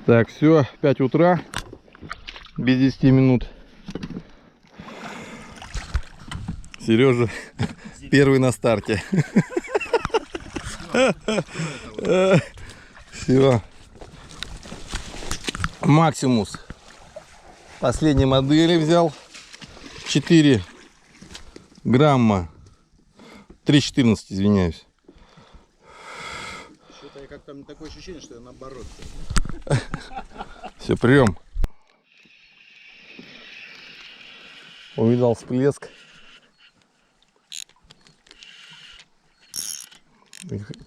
Так, все, 5 утра, без 10 минут. Сережа первый на старте. Все. Максимус. Последней модели взял. 4 грамма. 3,14, извиняюсь. Что-то я как-то такое ощущение, что я наоборот. Все, прием. Увидал всплеск.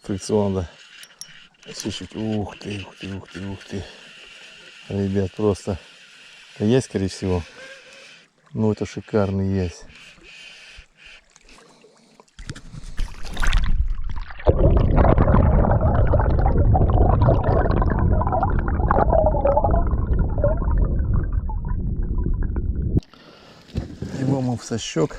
Фрикцион, да. Чуть-чуть. Ух ты, ух ты, ух ты, ух ты. Ребят, просто есть, скорее всего. Ну, это шикарный есть. Его мы в сощек.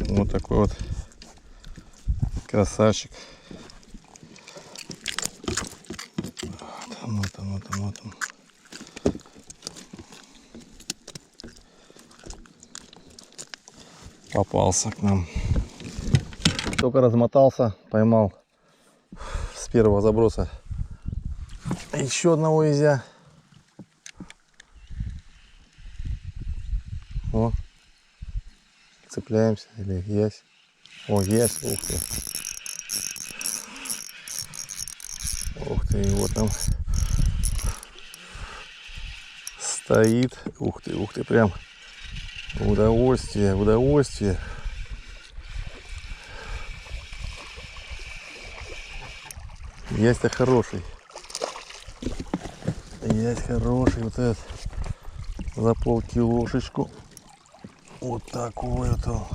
Вот такой вот красавчик. Вот он, вот он, вот он. Попался к нам. Только размотался, поймал с первого заброса еще одного изя. О, цепляемся или есть? О, есть, ух ты. Ух ты, вот там стоит. Ух ты, прям удовольствие, удовольствие. Есть-то хороший. Есть хороший вот этот. За полкилошечку. Вот такой вот он.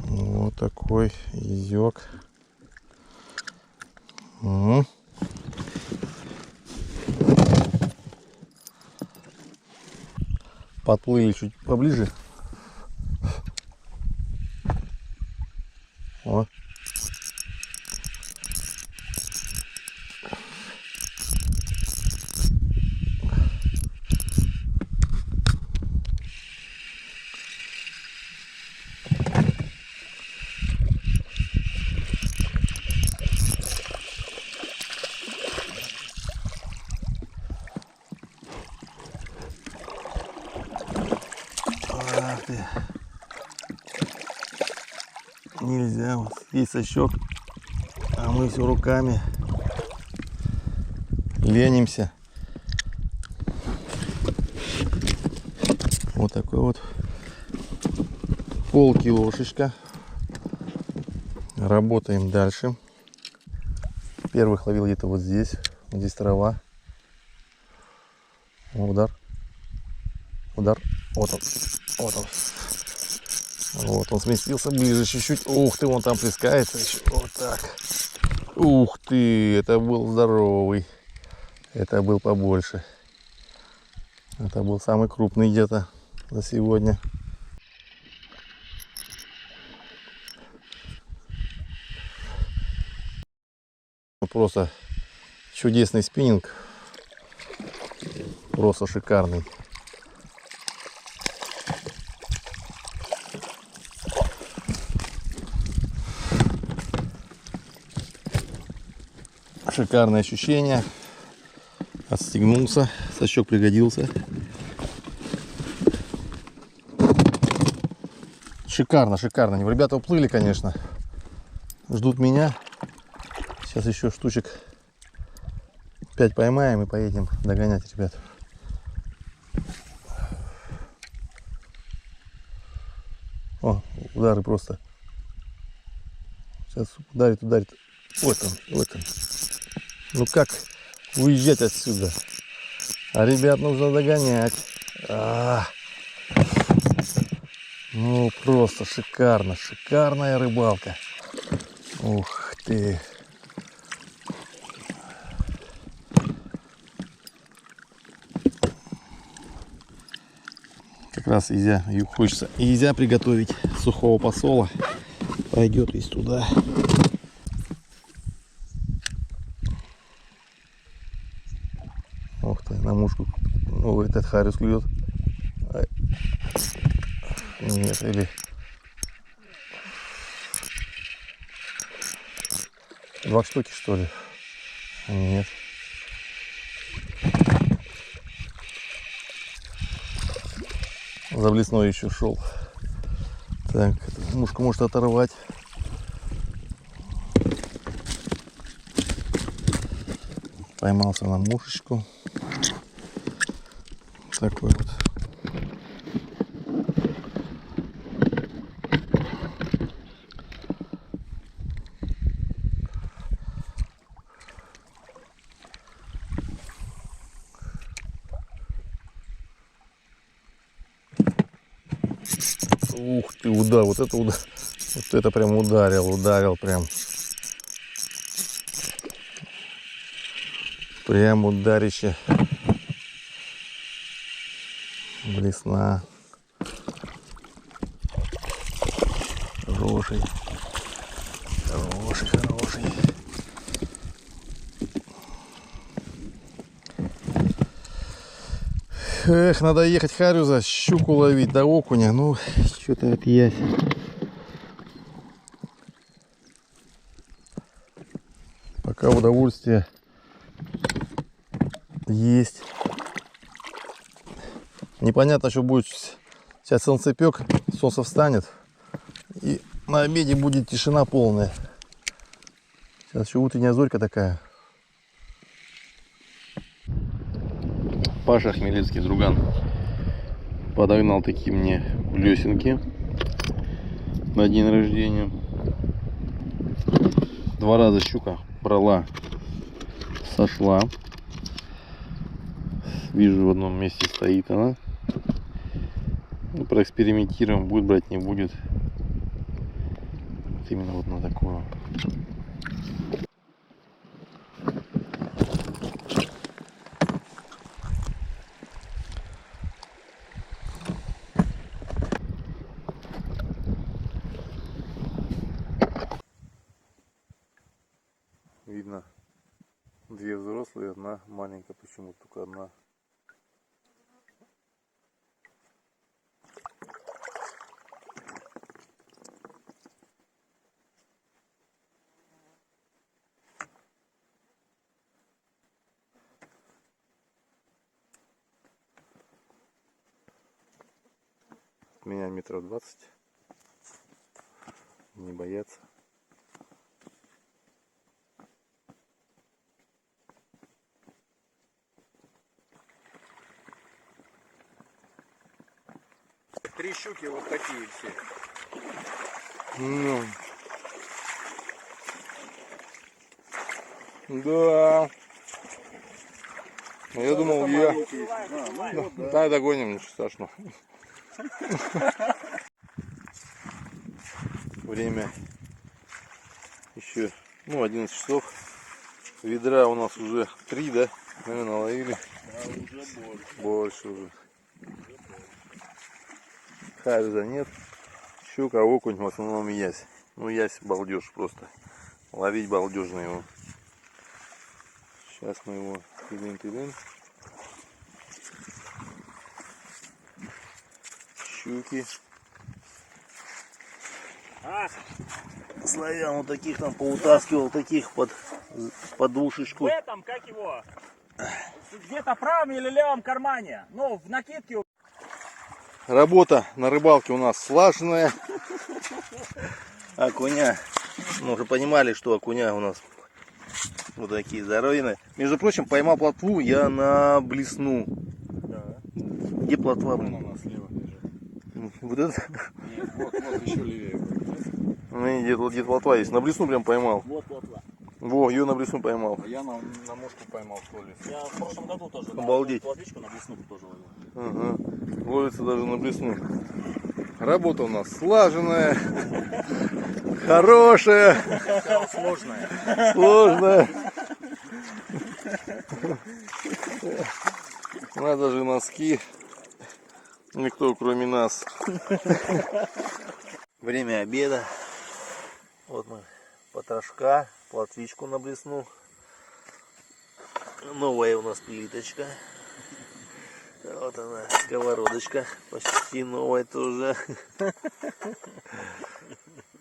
Вот такой изёк. Подплыли чуть поближе. О. Ах ты. Нельзя, вот есть сачок, а мы все руками ленимся. Вот такой вот полкилошечка. Работаем дальше. Первых ловил где-то вот здесь. Здесь трава. Удар. Удар. Вот он. Вот он. Вот он сместился ближе чуть-чуть. Ух ты, он там плескается еще. Вот так. Ух ты, это был здоровый. Это был побольше. Это был самый крупный где-то за сегодня. Просто чудесный спиннинг. Просто шикарный. Шикарное ощущение. Отстегнулся, сачок пригодился. Шикарно, шикарно. Ребята уплыли, конечно. Ждут меня. Сейчас еще штучек 5 поймаем и поедем догонять, ребят. О, удары просто. Сейчас ударит, ударит. Вот он, вот он. Ну как уезжать отсюда? А ребят нужно догонять. Ну просто шикарно, шикарная рыбалка. Ух ты. Как раз хочется изя приготовить сухого посола. Пойдет весь туда. Ух ты, на мушку. Ну, этот харюс клюет. Нет, или... Два штуки, что ли? Нет. За блесной еще шел. Так, мушку может оторвать. Поймался на мушечку. Такой вот. Ух ты, удар, вот это прям ударил прям. Прям ударище. Блесна. Хороший. Эх, надо ехать харюза, щуку ловить, да окуня. Ну, что-то отъесть. Пока удовольствие есть. Непонятно, что будет. Сейчас солнцепек, солнце встанет. И на обеде будет тишина полная. Сейчас еще утренняя зорька такая. Паша Хмелецкий, друган, подогнал такие мне блесенки на день рождения. 2 раза щука брала, сошла. Вижу, в одном месте стоит она. Ну, проэкспериментируем, будет брать, не будет. Вот именно вот на такую. Видно 2 взрослые, 1 маленькая, почему-то только 1. Меня 20 метров. Не боятся. Три щуки вот такие все. Ну. Да. Я думал, Да, догоним, ничего страшного. Время еще, 11 часов. Ведра у нас уже 3, да? Наверное, наловили. Да, уже Больше уже. Харюза нет. Щука, окунь, в основном ясь. Ну, ясь балдеж просто. Ловить балдежно его. Сейчас мы его тылым. Щуки. Славян вот таких там поутаскивал, таких под подушечку. В этом, как его, где-то в правом или левом кармане, ну, в накидке. Работа на рыбалке у нас слаженная. Окуня. Мы уже понимали, что окуня у нас вот такие здоровенные. Между прочим, поймал плотву я на блесну. Да. Где плотва? Вон она слева лежит. Вот это? Нет, вот еще левее. Ну, где плотва есть. На блесну прям поймал. Вот плотва. Во, ее на блесну поймал. А я на мушку поймал в туалет. Я в прошлом году тоже Обалдеть. плотвичку на блесну тоже ловил. Ага. Ловится даже на блесну. Работа у нас слаженная, хорошая, сложная. Надо же носки. Никто, кроме нас. Время обеда. Вот мы потрошка, плотвичку на блесну. Новая у нас плиточка. Вот она, сковородочка. Почти новая тоже.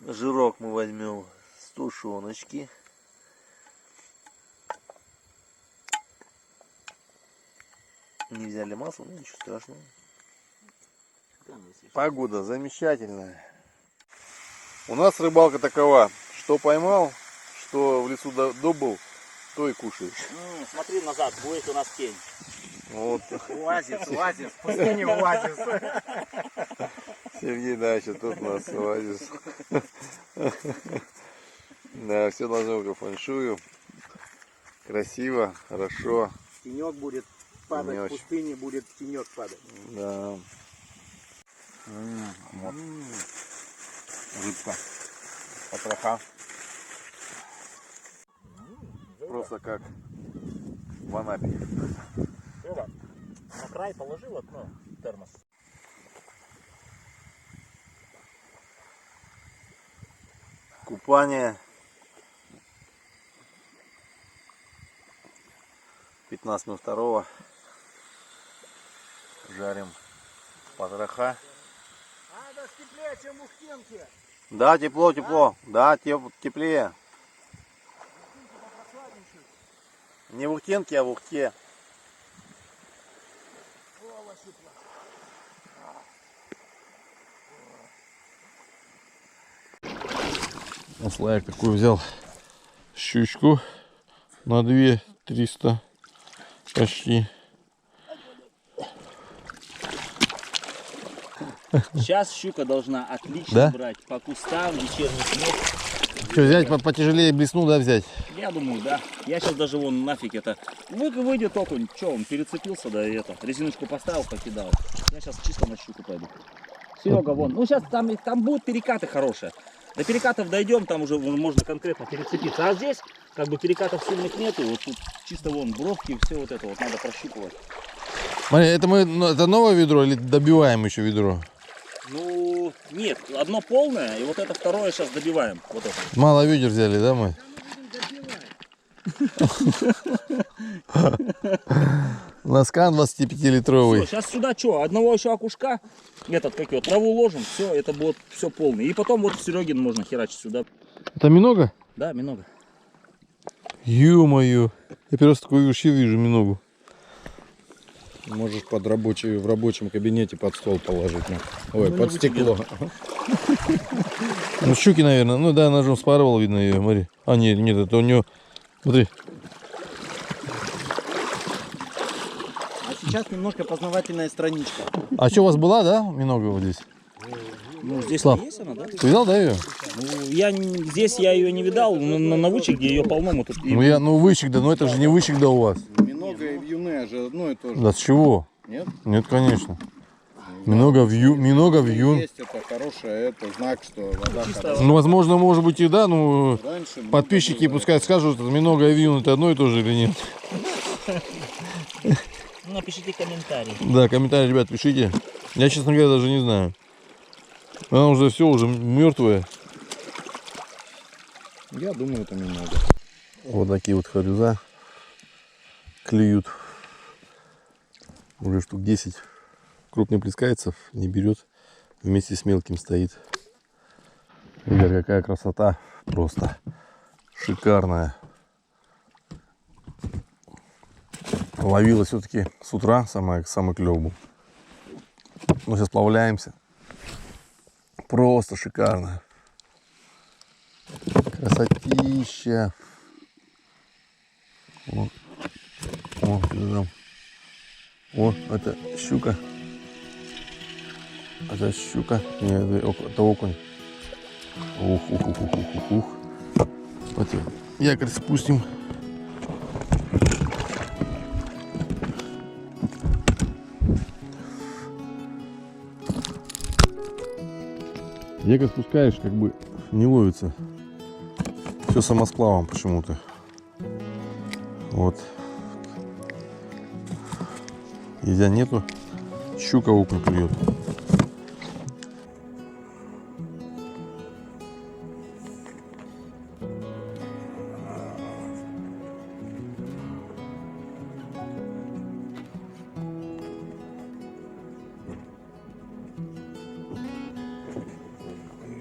Жирок мы возьмем с тушеночки. Не взяли масло, но ничего страшного. Погода замечательная. У нас рыбалка такова, что поймал, что в лесу добыл, то и кушаешь. Смотри назад, будет у нас тень. Вот. Оазис, в пустыне оазис. Сергей Дача, тут у нас оазис. Да, все должно быть по фэншую. Красиво, хорошо. Тенек будет падать, Тенёч. в пустыне будет тенек падать. Да. Вот. Рыбка. Потроха. Просто как в Анапе. Лёва, на край положил окно, термос. Купание. 15.02. Жарим потроха. А, даже теплее, чем в Ухтенке. Да, тепло, тепло. Да, теплее. Не в Ухтенке, а в Ухте. Слайк такой взял щучку на 2-300 почти. Сейчас щука должна отлично Да? брать по кустам, вечерний снег. Что, взять потяжелее блесну, да, взять? Я думаю, да. Я сейчас даже вон нафиг это. Выйдет окунь. Че, он перецепился, да, и это. Резиночку поставил, покидал. Я сейчас чисто на щуку пойду. Серега, вон. Ну сейчас там будут перекаты хорошие. До перекатов дойдем, там уже можно конкретно перецепиться. А здесь как бы перекатов сильных нету. Вот тут чисто вон бровки, все вот это вот надо прощупывать. Смотри, это новое ведро или добиваем еще ведро? Ну, нет, одно полное, и вот это второе сейчас добиваем. Вот это. Мало ведер взяли, да, мы? Ласкан 25-литровый. Сейчас сюда что, одного еще окушка, этот, как его, траву ложим, все, это будет все полный. И потом вот Серегин можно херачить сюда. Это минога? Да, минога. Ё-моё. Я первый раз такой вообще вижу миногу. Можешь в рабочем кабинете под стол положить. Ой, под стекло. Ну, щуки, наверное. Ну да, ножом спарывал, видно ее, смотри. А, нет, это у нее. Смотри. А сейчас немножко познавательная страничка. А что, у вас была, да, минога вот здесь? Ну, здесь Слав, есть она, да? Ты видал, да, ее? Ну, здесь я ее не видал, но на вычеге ее полно. Мы тут... Ну, вычек, да, но это же не вычек, да, у вас. Минога и вьюны же одно и то же. Да с чего? Нет? Нет, конечно. Минога вьюн. Есть это хорошее, это знак, что вода хорошая. Ну, возможно, может быть и да, но Раньше много подписчики было. пускай скажут, минога и вьюн это одно и то же или нет. Напишите комментарий. Да, комментарии, ребят, пишите. Я, честно говоря, даже не знаю. Она уже все, уже мертвая. Я думаю, это немного. Вот такие вот харюза клюют. Уже штук 10. Крупный плескается, не берет. Вместе с мелким стоит. Ребят, какая красота. Просто шикарная. Ловила все-таки с утра, самый клёв был. Мы сейчас сплавляемся. Просто шикарно. Красотища. О, там. О, это щука. Это щука. Нет, это окунь. Ух. Давайте якорь спустим. Якорь спускаешь, как бы не ловится. Все самосплавом почему-то. Вот. Езя нету. Щука окунь клюет.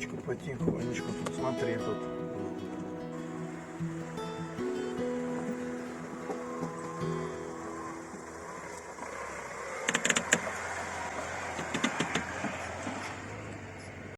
Потихонечку, потихонечку. Смотри, тут